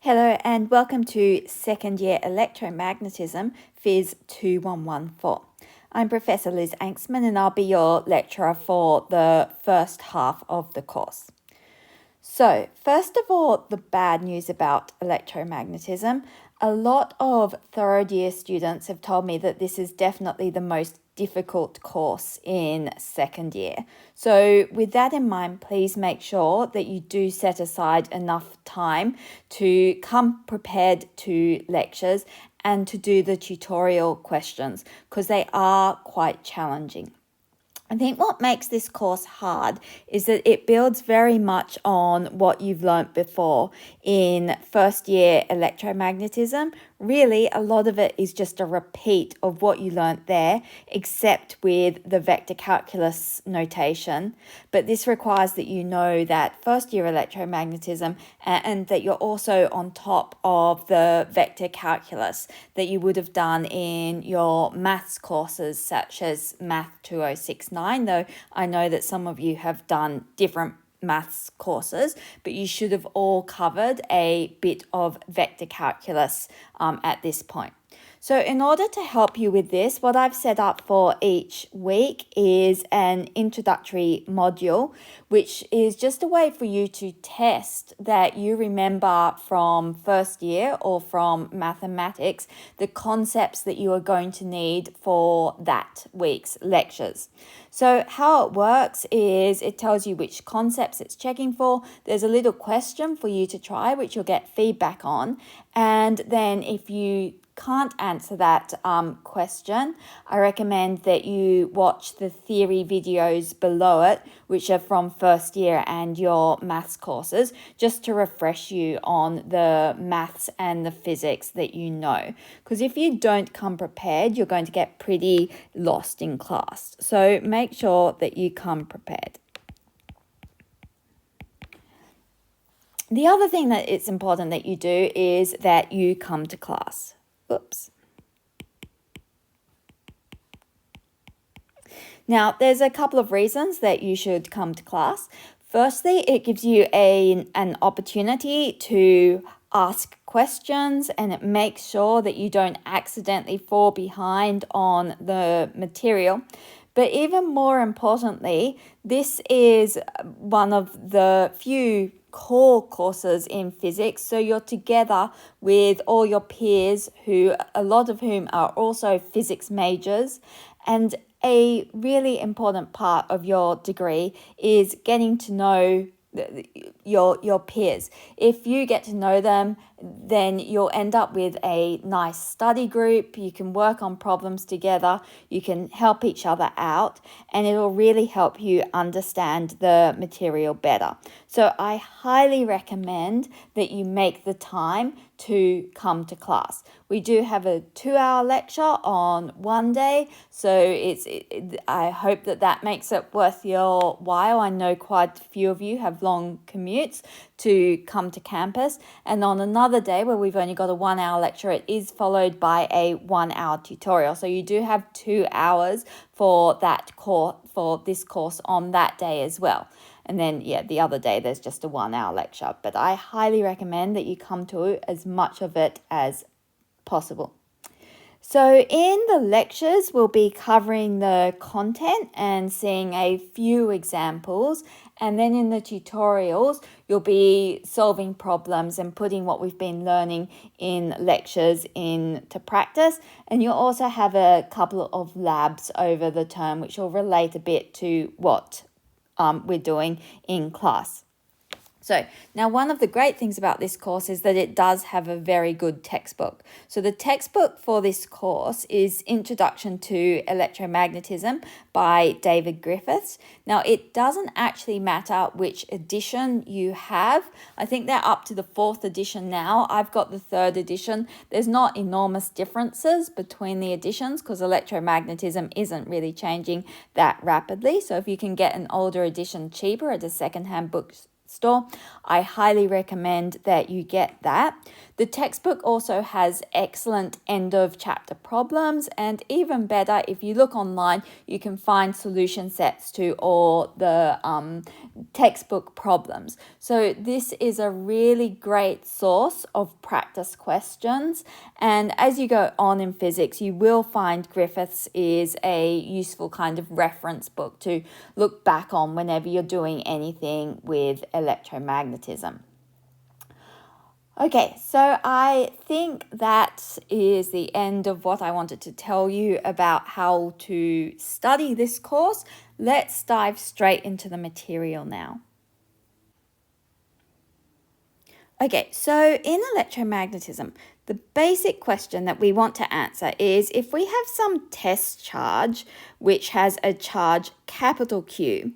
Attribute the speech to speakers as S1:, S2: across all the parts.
S1: Hello and welcome to second year electromagnetism, Phys 2114. I'm Professor Liz Anksman and I'll be your lecturer for the first half of the course. So, first of all, the bad news about electromagnetism. A lot of third year students have told me that this is definitely the most difficult course in second year. So with that in mind, please make sure that you do set aside enough time to come prepared to lectures and to do the tutorial questions because they are quite challenging. I think what makes this course hard is that it builds very much on what you've learnt before in first year electromagnetism. Really, a lot of it is just a repeat of what you learnt there, except with the vector calculus notation. But this requires that you know that first year electromagnetism and that you're also on top of the vector calculus that you would have done in your maths courses such as Math 2069, though I know that some of you have done different maths courses, but you should have all covered a bit of vector calculus at this point. So in order to help you with this, what I've set up for each week is an introductory module, which is just a way for you to test that you remember from first year or from mathematics, the concepts that you are going to need for that week's lectures. So how it works is it tells you which concepts it's checking for. There's a little question for you to try, which you'll get feedback on. And then if you can't answer that question, I recommend that you watch the theory videos below it, which are from first year and your maths courses, just to refresh you on the maths and the physics that you know. Because if you don't come prepared, you're going to get pretty lost in class. So make sure that you come prepared. The other thing that it's important that you do is that you come to class. Oops. Now, there's a couple of reasons that you should come to class. Firstly, it gives you an opportunity to ask questions and it makes sure that you don't accidentally fall behind on the material. But even more importantly, this is one of the few core courses in physics, so you're together with all your peers who a lot of whom are also physics majors, and a really important part of your degree is getting to know your peers. If you get to know them, then you'll end up with a nice study group. You can work on problems together, you can help each other out, and it'll really help you understand the material better. So I highly recommend that you make the time to come to class. We do have a 2-hour lecture on one day, so I hope that makes it worth your while. I know quite a few of you have long commutes to come to campus, and on another day where we've only got a 1-hour lecture, it is followed by a 1-hour tutorial. So you do have 2 hours for this course on that day as well. And then, the other day there's just a 1-hour lecture. But I highly recommend that you come to as much of it as possible. So in the lectures, we'll be covering the content and seeing a few examples. And then in the tutorials, you'll be solving problems and putting what we've been learning in lectures into practice. And you'll also have a couple of labs over the term, which will relate a bit to what we're doing in class. So now one of the great things about this course is that it does have a very good textbook. So the textbook for this course is Introduction to Electromagnetism by David Griffiths. Now it doesn't actually matter which edition you have. I think they're up to the 4th edition now. I've got the 3rd edition. There's not enormous differences between the editions because electromagnetism isn't really changing that rapidly. So if you can get an older edition cheaper at a secondhand store. I highly recommend that you get that. The textbook also has excellent end of chapter problems, and even better, if you look online, you can find solution sets to all the textbook problems. So this is a really great source of practice questions, and as you go on in physics, you will find Griffiths is a useful kind of reference book to look back on whenever you're doing anything with electromagnetism. Okay, so I think that is the end of what I wanted to tell you about how to study this course. Let's dive straight into the material now. Okay, so in electromagnetism, the basic question that we want to answer is if we have some test charge which has a charge capital Q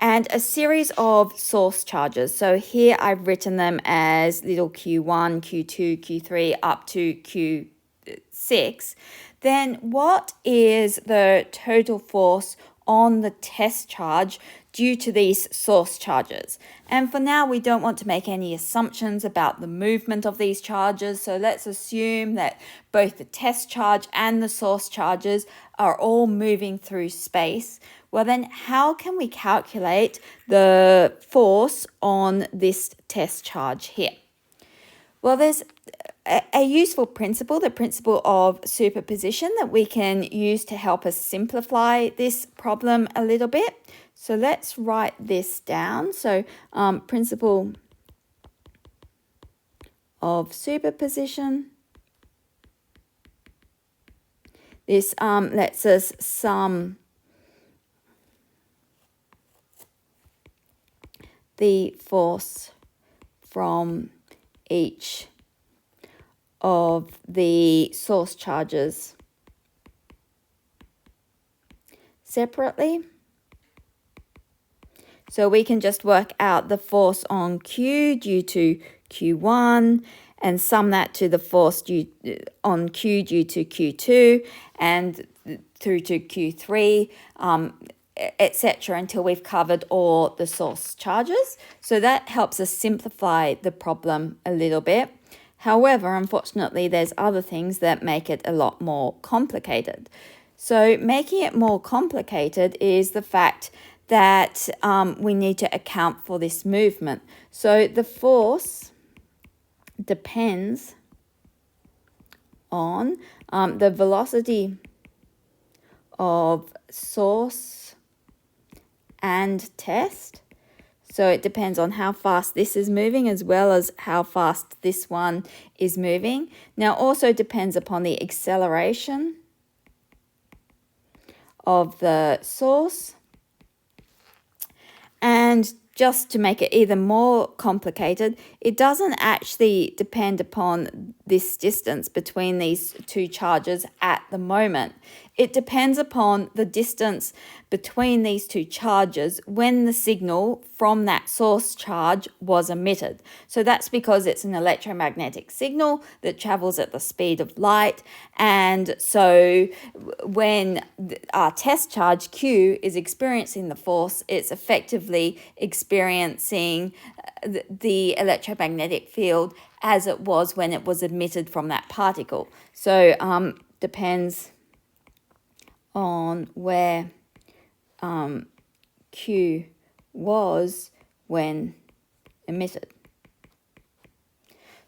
S1: and a series of source charges. So here I've written them as little q1, q2, q3 up to q6. Then what is the total force on the test charge due to these source charges? And for now, we don't want to make any assumptions about the movement of these charges. So let's assume that both the test charge and the source charges are all moving through space. Well, then how can we calculate the force on this test charge here? Well, there's a useful principle, the principle of superposition, that we can use to help us simplify this problem a little bit. So let's write this down. So principle of superposition. This lets us sum the force from each of the source charges separately. So we can just work out the force on Q due to Q1 and sum that to the force on Q due to Q2 and through to Q3, etc., until we've covered all the source charges. So that helps us simplify the problem a little bit. However, unfortunately, there's other things that make it a lot more complicated. So making it more complicated is the fact that we need to account for this movement. So the force depends on the velocity of source and test. So it depends on how fast this is moving as well as how fast this one is moving. Now also depends upon the acceleration of the source. And just to make it even more complicated, it doesn't actually depend upon this distance between these two charges at the moment. It depends upon the distance between these two charges when the signal from that source charge was emitted. So that's because it's an electromagnetic signal that travels at the speed of light. And so when our test charge Q is experiencing the force, it's effectively experiencing the electromagnetic field as it was when it was emitted from that particle. So depends on where Q was when emitted.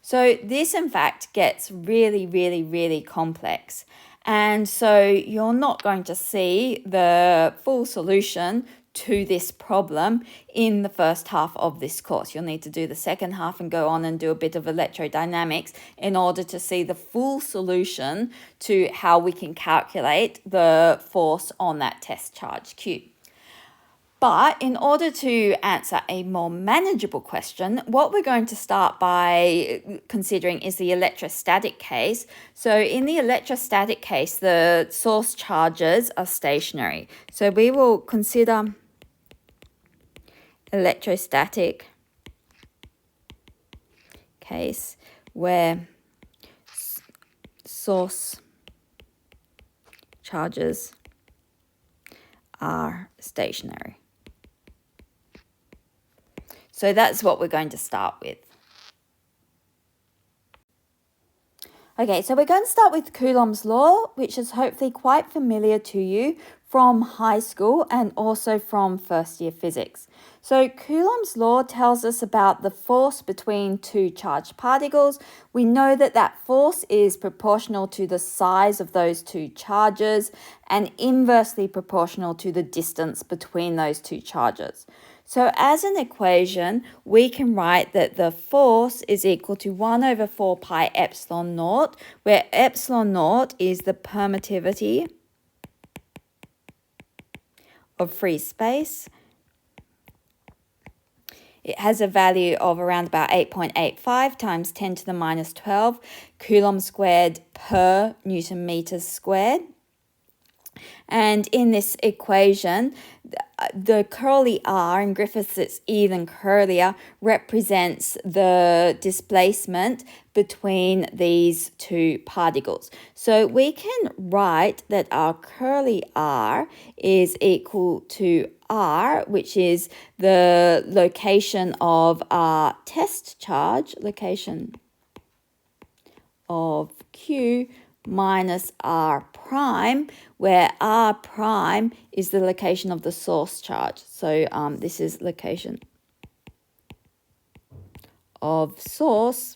S1: So this in fact gets really, really, really complex. And so you're not going to see the full solution to this problem in the first half of this course. You'll need to do the second half and go on and do a bit of electrodynamics in order to see the full solution to how we can calculate the force on that test charge Q. But in order to answer a more manageable question, what we're going to start by considering is the electrostatic case. So in the electrostatic case, the source charges are stationary. So we will consider electrostatic case where source charges are stationary. So that's what we're going to start with. Okay, so we're going to start with Coulomb's law, which is hopefully quite familiar to you from high school and also from first year physics. So Coulomb's law tells us about the force between two charged particles. We know that that force is proportional to the size of those two charges and inversely proportional to the distance between those two charges. So as an equation, we can write that the force is equal to 1 over 4 pi epsilon naught, where epsilon naught is the permittivity of free space. It has a value of around about 8.85 times 10 to the minus 12 Coulomb squared per Newton meters squared. And in this equation, the curly r, in Griffiths it's even curlier, represents the displacement between these two particles. So we can write that our curly r is equal to r, which is the location of our test charge, location of Q, minus r prime, where r prime is the location of the source charge. So this is location of source.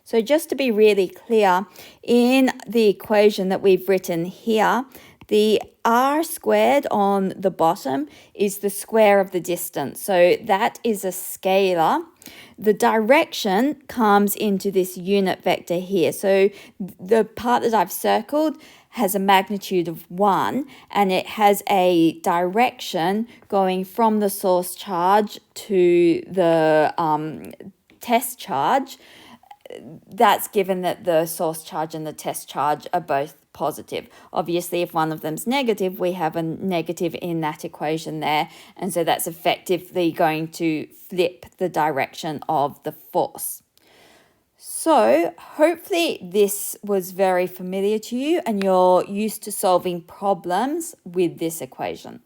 S1: So just to be really clear, in the equation that we've written here, the r squared on the bottom is the square of the distance. So that is a scalar. The direction comes into this unit vector here. So the part that I've circled has a magnitude of 1, and it has a direction going from the source charge to the test charge. That's given that the source charge and the test charge are both positive. Obviously, if one of them's negative, we have a negative in that equation there, and so that's effectively going to flip the direction of the force. So hopefully this was very familiar to you and you're used to solving problems with this equation.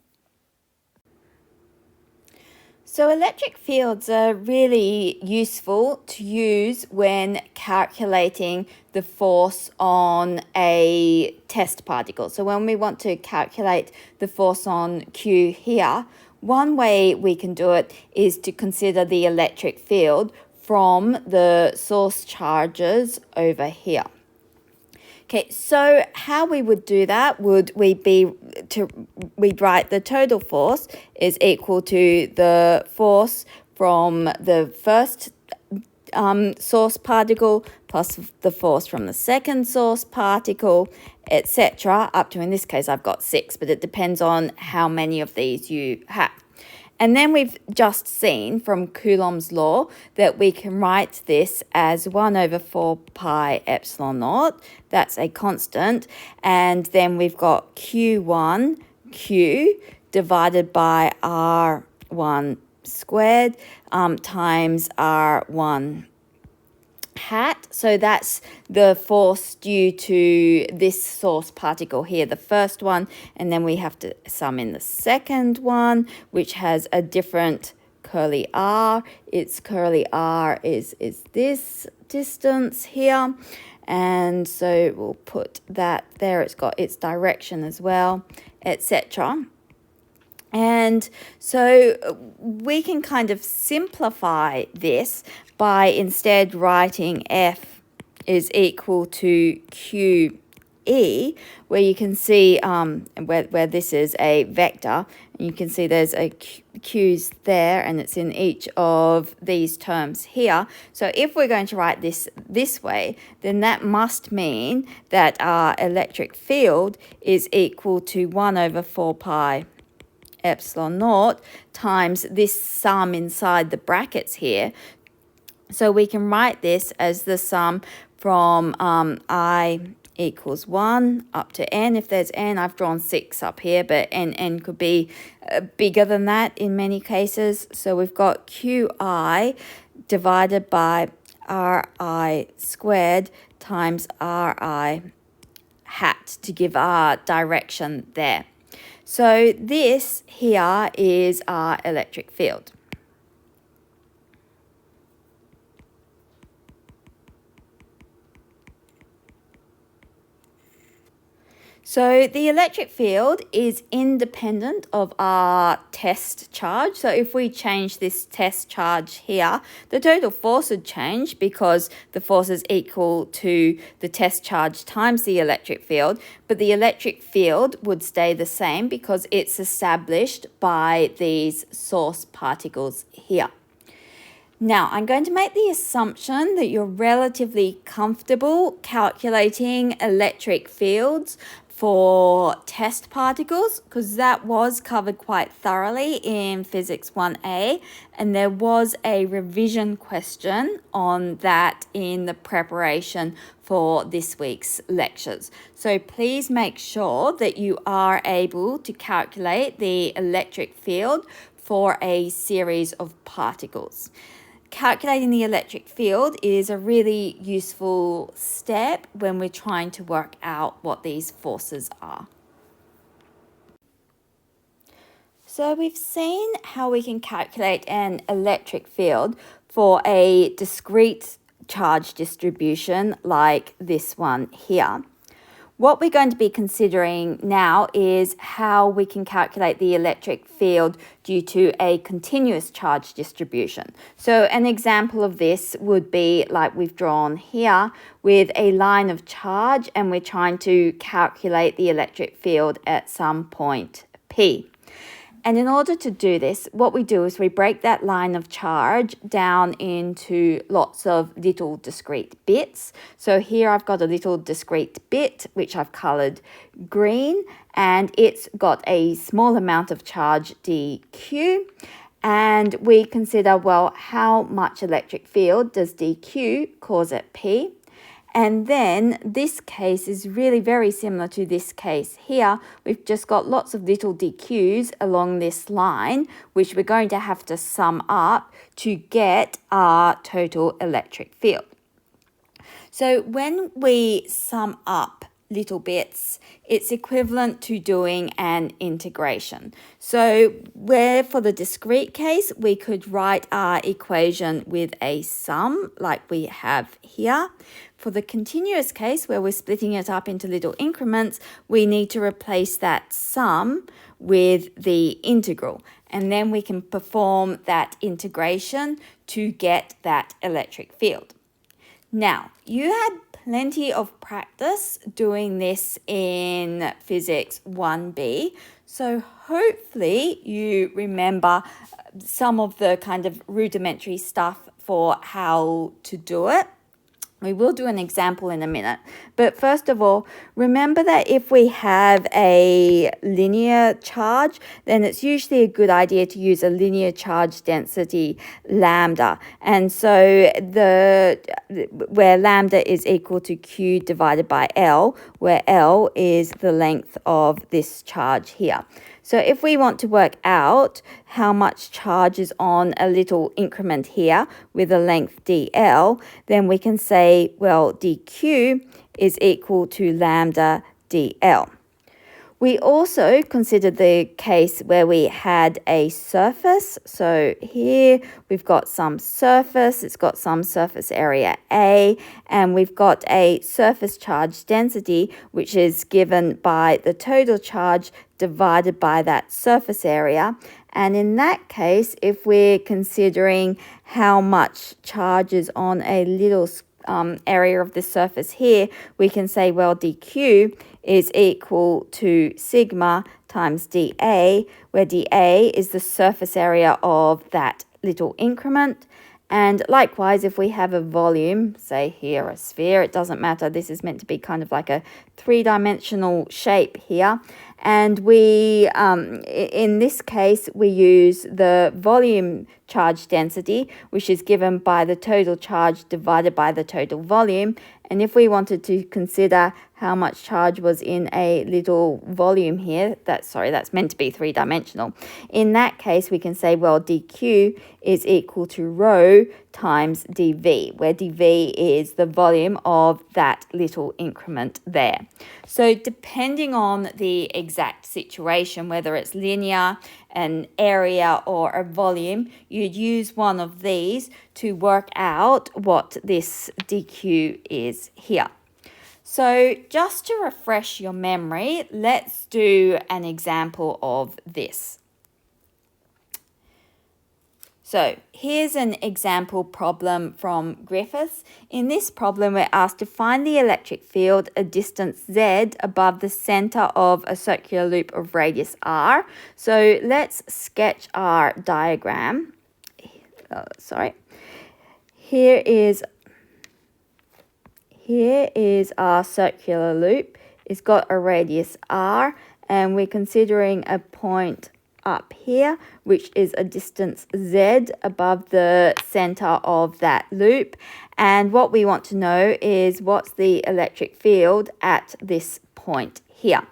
S1: So electric fields are really useful to use when calculating the force on a test particle. So when we want to calculate the force on Q here, one way we can do it is to consider the electric field from the source charges over here. Okay, so how we would do that we'd write the total force is equal to the force from the first source particle plus the force from the second source particle, etc. Up to, in this case, I've got 6, but it depends on how many of these you have. And then we've just seen from Coulomb's law that we can write this as 1 over 4 pi epsilon naught. That's a constant. And then we've got Q1, Q, divided by R1 squared times R1 hat. So that's the force due to this source particle here, the first one, and then we have to sum in the second one, which has a different curly r. Its curly r is this distance here, and so we'll put that there. It's got its direction as well, etc. And so we can kind of simplify this by instead writing F is equal to QE, where you can see where this is a vector, and you can see there's a Q's there, and it's in each of these terms here. So if we're going to write this way, then that must mean that our electric field is equal to 1 over 4 pi epsilon naught times this sum inside the brackets here. So we can write this as the sum from I equals 1 up to n. If there's n, I've drawn 6 up here, but n could be bigger than that in many cases. So we've got qi divided by ri squared times ri hat to give our direction there. So this here is our electric field. So the electric field is independent of our test charge. So if we change this test charge here, the total force would change because the force is equal to the test charge times the electric field, but the electric field would stay the same because it's established by these source particles here. Now, I'm going to make the assumption that you're relatively comfortable calculating electric fields for test particles, because that was covered quite thoroughly in Physics 1A, and there was a revision question on that in the preparation for this week's lectures. So please make sure that you are able to calculate the electric field for a series of particles. Calculating the electric field is a really useful step when we're trying to work out what these forces are. So we've seen how we can calculate an electric field for a discrete charge distribution like this one here. What we're going to be considering now is how we can calculate the electric field due to a continuous charge distribution. So an example of this would be like we've drawn here with a line of charge, and we're trying to calculate the electric field at some point P. And in order to do this, what we do is we break that line of charge down into lots of little discrete bits. So here I've got a little discrete bit, which I've colored green, and it's got a small amount of charge dq. And we consider, well, how much electric field does dq cause at P? And then this case is really very similar to this case here. We've just got lots of little dq's along this line, which we're going to have to sum up to get our total electric field. So when we sum up little bits, it's equivalent to doing an integration. So where for the discrete case, we could write our equation with a sum like we have here. For the continuous case, where we're splitting it up into little increments, we need to replace that sum with the integral. And then we can perform that integration to get that electric field. Now, you had plenty of practice doing this in Physics 1B, so hopefully you remember some of the kind of rudimentary stuff for how to do it. We will do an example in a minute, but first of all, remember that if we have a linear charge, then it's usually a good idea to use a linear charge density lambda. And so where lambda is equal to Q divided by L, where L is the length of this charge here. So if we want to work out how much charge is on a little increment here with a length dl, then we can say, well, dq is equal to lambda dl. We also considered the case where we had a surface. So here we've got some surface, it's got some surface area A, and we've got a surface charge density, which is given by the total charge divided by that surface area. And in that case, if we're considering how much charge is on a little area of the surface here, we can say, well, dq is equal to sigma times dA, where dA is the surface area of that little increment. And likewise, if we have a volume, say here a sphere, it doesn't matter, this is meant to be kind of like a three-dimensional shape here. And we, in this case, we use the volume charge density, which is given by the total charge divided by the total volume. And if we wanted to consider how much charge was in a little volume here, that's meant to be three-dimensional. In that case, we can say, well, dq is equal to rho times dv, where dv is the volume of that little increment there. So depending on the exact situation, whether it's linear, an area, or a volume, you'd use one of these to work out what this dq is here. So just to refresh your memory, let's do an example of this. So here's an example problem from Griffiths. In this problem, we're asked to find the electric field a distance z above the center of a circular loop of radius r. So let's sketch our diagram. Here is our circular loop. It's got a radius r, and we're considering a point up here, which is a distance z above the center of that loop. And what we want to know is what's the electric field at this point here.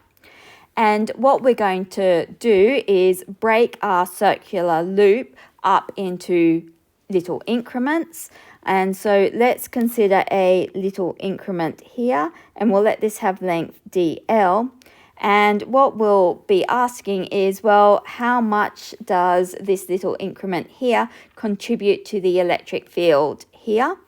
S1: And what we're going to do is break our circular loop up into little increments. And so let's consider a little increment here, and we'll let this have length dl. And what we'll be asking is, well, how much does this little increment here contribute to the electric field here?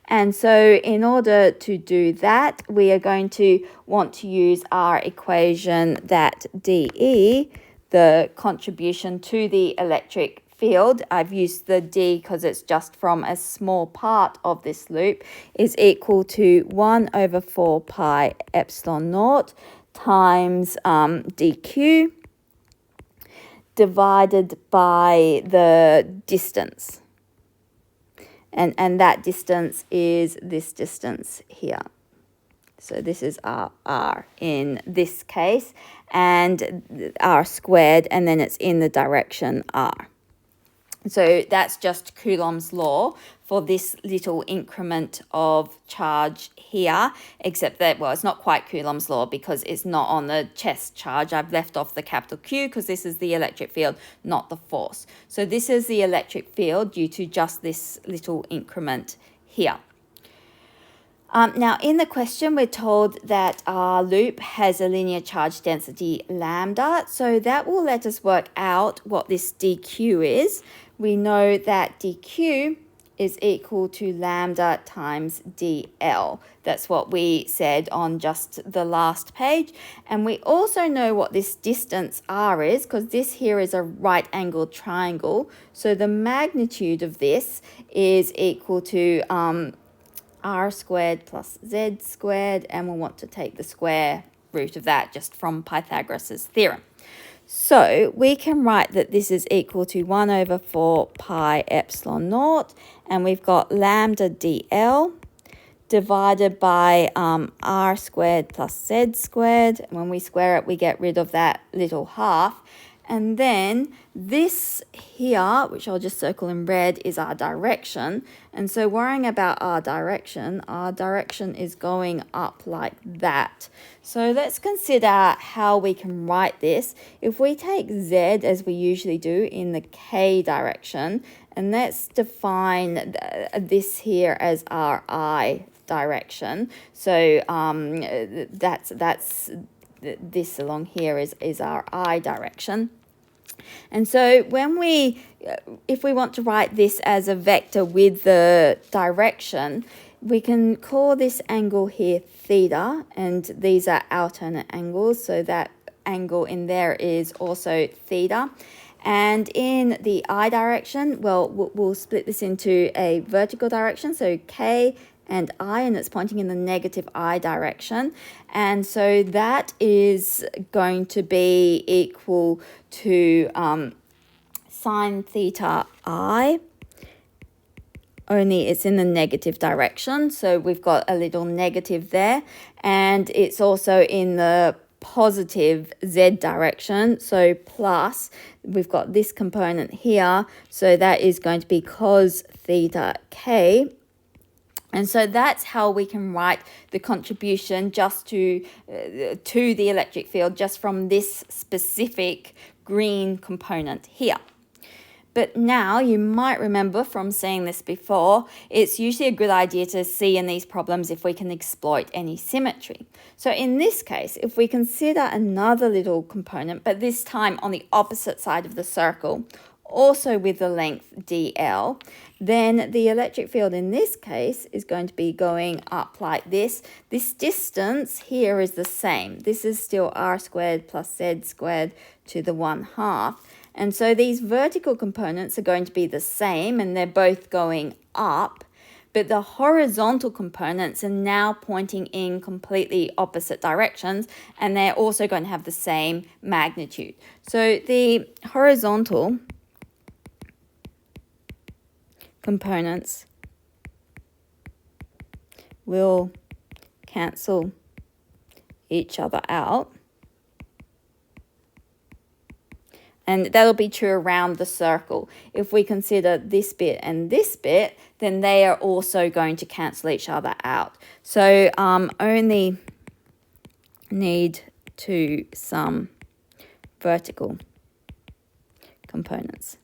S1: And so in order to do that, we are going to want to use our equation that dE, the contribution to the electric field, I've used the d because it's just from a small part of this loop, is equal to 1 over 4 pi epsilon naught times dq divided by the distance. And that distance is this distance here. So this is our r in this case, and r squared, and then it's in the direction r. So that's just Coulomb's law for this little increment of charge here, except that, well, it's not quite Coulomb's law because it's not on the chest charge. I've left off the capital Q because this is the electric field, not the force. So this is the electric field due to just this little increment here. Now, in the question, we're told that our loop has a linear charge density lambda, so that will let us work out what this dq is. We know that dq is equal to lambda times dl. That's what we said on just the last page. And we also know what this distance r is, because this here is a right-angled triangle. So the magnitude of this is equal to r squared plus z squared, and we'll want to take the square root of that just from Pythagoras' theorem. So we can write that this is equal to 1 over 4 pi epsilon naught, and we've got lambda dl divided by r squared plus z squared. And when we square it, we get rid of that little half. And then this here, which I'll just circle in red, is our direction. And so worrying about our direction is going up like that. So let's consider how we can write this. If we take z as we usually do in the k direction, and let's define this here as our I direction. So that's this along here is our I direction. And so if we want to write this as a vector with the direction, we can call this angle here theta, and these are alternate angles, so that angle in there is also theta. And in the I direction, well, we'll split this into a vertical direction, so k and I, and it's pointing in the negative I direction. And so that is going to be equal to sine theta I, only it's in the negative direction. So we've got a little negative there, and it's also in the positive z direction, so plus we've got this component here, so that is going to be cos theta k. And so that's how we can write the contribution just to the electric field just from this specific green component here. But now you might remember from seeing this before, it's usually a good idea to see in these problems if we can exploit any symmetry. So in this case, if we consider another little component, but this time on the opposite side of the circle, also with the length dl, then the electric field in this case is going to be going up like this. This distance here is the same. This is still r squared plus z squared to the 1/2. And so these vertical components are going to be the same, and they're both going up. But the horizontal components are now pointing in completely opposite directions, and they're also going to have the same magnitude. So the horizontal components will cancel each other out. And that'll be true around the circle. If we consider this bit and this bit, then they are also going to cancel each other out. So only need to sum vertical components.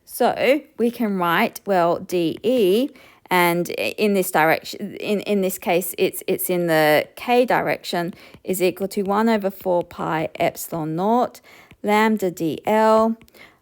S1: So we can write, well, dE, and in this direction, in this case, it's in the k direction, is equal to 1/4 pi epsilon naught lambda dl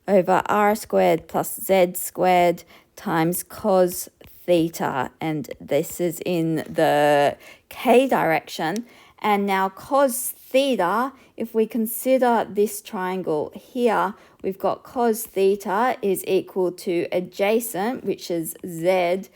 S1: over r squared plus z squared times cos theta. And this is in the k direction. And now cos theta, if we consider this triangle here, we've got cos theta is equal to adjacent, which is z,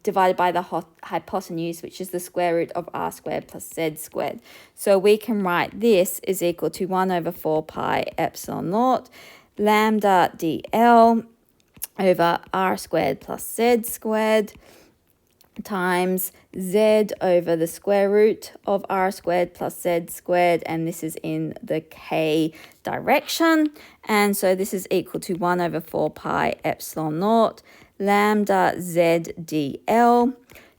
S1: divided by the hypotenuse, which is the square root of r squared plus z squared. So we can write this is equal to 1/4 pi epsilon naught lambda dl over r squared plus z squared times z over the square root of r squared plus z squared, and this is in the k direction. And so this is equal to 1/4 pi epsilon naught lambda z dl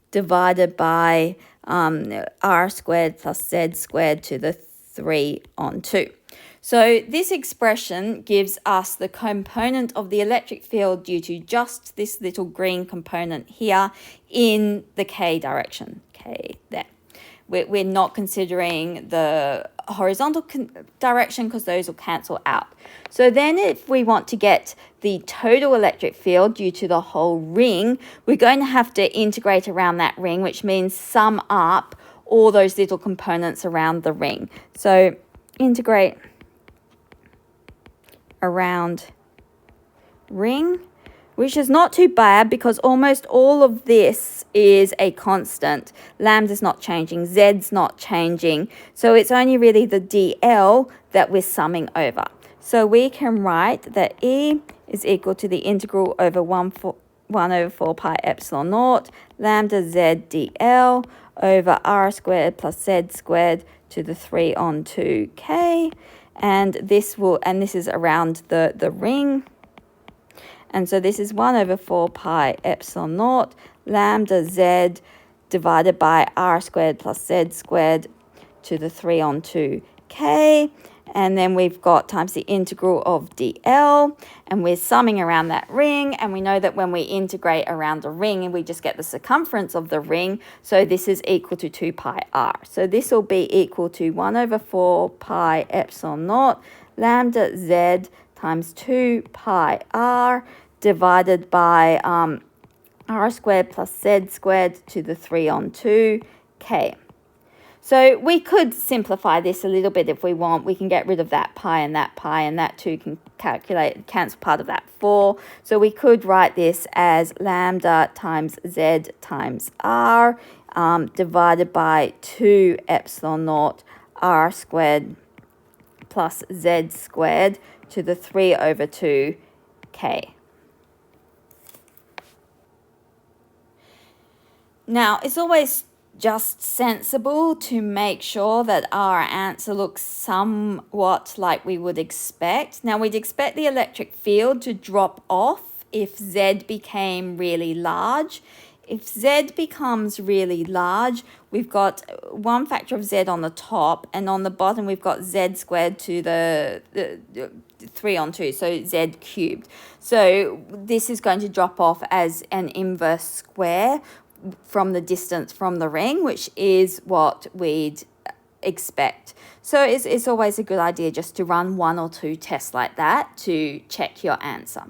S1: divided by r squared plus z squared to the 3/2. So this expression gives us the component of the electric field due to just this little green component here in the k direction. K there. We're not considering the horizontal direction because those will cancel out. So then if we want to get the total electric field due to the whole ring, we're going to have to integrate around that ring, which means sum up all those little components around the ring. So integrate around ring, which is not too bad because almost all of this is a constant. Lambda's not changing, z's not changing, so it's only really the dl that we're summing over. So we can write that E is equal to the integral over 1/4 pi epsilon naught lambda z dl over r squared plus z squared to the 3/2 k, and this is around the ring. And so this is 1/4 pi epsilon naught lambda z divided by r squared plus z squared to the 3/2 k. And then we've got times the integral of dl, and we're summing around that ring, and we know that when we integrate around the ring, we just get the circumference of the ring, so this is equal to 2 pi r. So this will be equal to 1/4 pi epsilon naught lambda z times 2 pi r divided by r squared plus z squared to the 3/2 k. So we could simplify this a little bit if we want. We can get rid of that pi, and that 2 can cancel part of that 4. So we could write this as lambda times z times r divided by 2 epsilon naught r squared plus z squared to the 3/2 k. Now, it's always just sensible to make sure that our answer looks somewhat like we would expect. Now, we'd expect the electric field to drop off if Z became really large. If Z becomes really large, we've got 1 factor of Z on the top, and on the bottom we've got Z squared to the 3/2, so Z cubed. So this is going to drop off as an inverse square from the distance from the ring, which is what we'd expect. So it's always a good idea just to run 1 or 2 tests like that to check your answer.